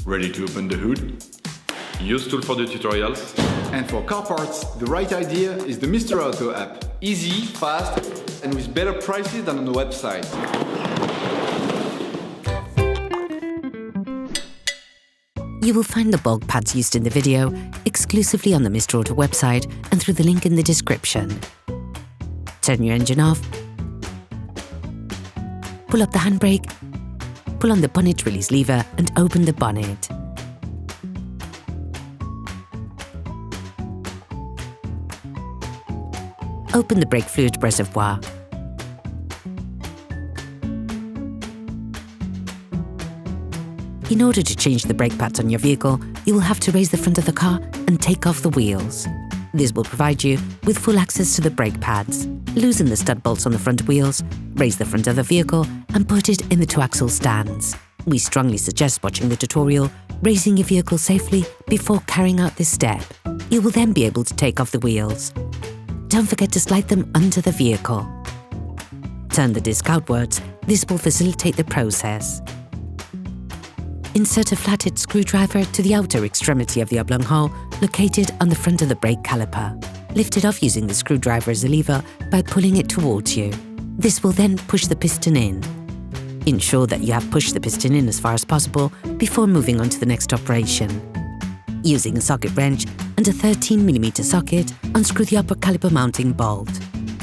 Ready to open the hood? UseTool for the tutorials. And for car parts, the right idea is the Mr. Auto app. Easy, fast, and with better prices than on the website. You will find the bulk pads used in the video exclusively on the Mr. Auto website and through the link in the description. Turn your engine off, pull up the handbrake, pull on the bonnet release lever and open the bonnet. Open the brake fluid reservoir. In order to change the brake pads on your vehicle, you will have to raise the front of the car and take off the wheels. This will provide you with full access to the brake pads. Loosen the stud bolts on the front wheels, raise the front of the vehicle and put it in the two-axle stands. We strongly suggest watching the tutorial, raising your vehicle safely before carrying out this step. You will then be able to take off the wheels. Don't forget to slide them under the vehicle. Turn the disc outwards, this will facilitate the process. Insert a flathead screwdriver to the outer extremity of the oblong hole located on the front of the brake caliper. Lift it off using the screwdriver as a lever by pulling it towards you. This will then push the piston in. Ensure that you have pushed the piston in as far as possible before moving on to the next operation. Using a socket wrench and a 13mm socket, unscrew the upper caliper mounting bolt.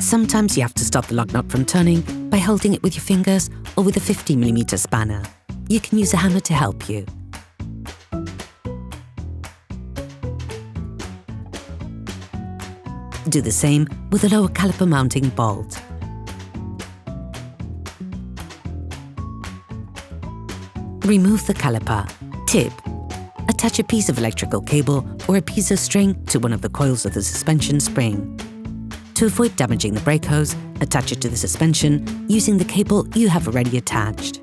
Sometimes you have to stop the lock nut from turning by holding it with your fingers or with a 50mm spanner. You can use a hammer to help you. Do the same with the lower caliper mounting bolt. Remove the caliper. Tip: attach a piece of electrical cable or a piece of string to one of the coils of the suspension spring. To avoid damaging the brake hose, attach it to the suspension using the cable you have already attached.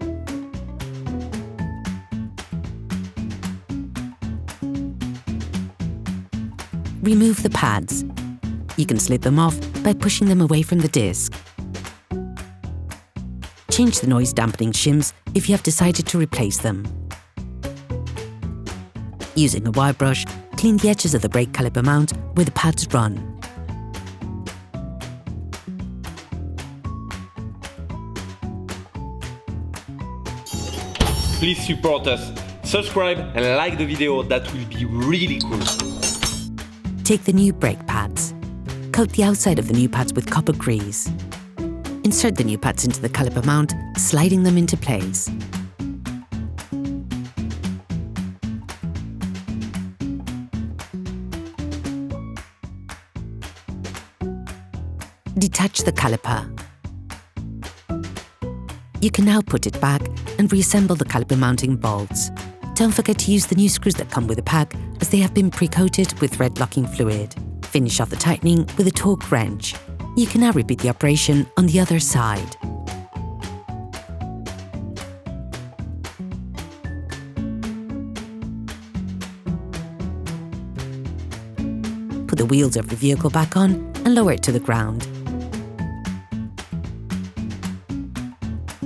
Remove the pads. You can slip them off by pushing them away from the disc. Change the noise dampening shims if you have decided to replace them. Using a wire brush, clean the edges of the brake caliper mount where the pads run. Please support us, subscribe and like the video, that will be really cool. Take the new brake pads. Coat the outside of the new pads with copper grease. Insert the new pads into the caliper mount, sliding them into place. Detach the caliper. You can now put it back and reassemble the caliper mounting bolts. Don't forget to use the new screws that come with the pack, as they have been pre-coated with red locking fluid. Finish off the tightening with a torque wrench. You can now repeat the operation on the other side. Put the wheels of the vehicle back on and lower it to the ground.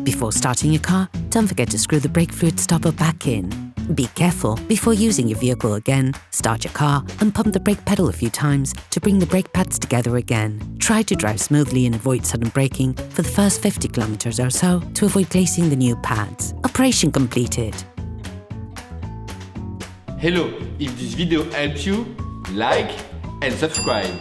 Before starting your car, don't forget to screw the brake fluid stopper back in. Be careful before using your vehicle again. Start your car and pump the brake pedal a few times to bring the brake pads together again. Try to drive smoothly and avoid sudden braking for the first 50 kilometers or so to avoid glazing the new pads. Operation completed. Hello, if this video helps you, like and subscribe.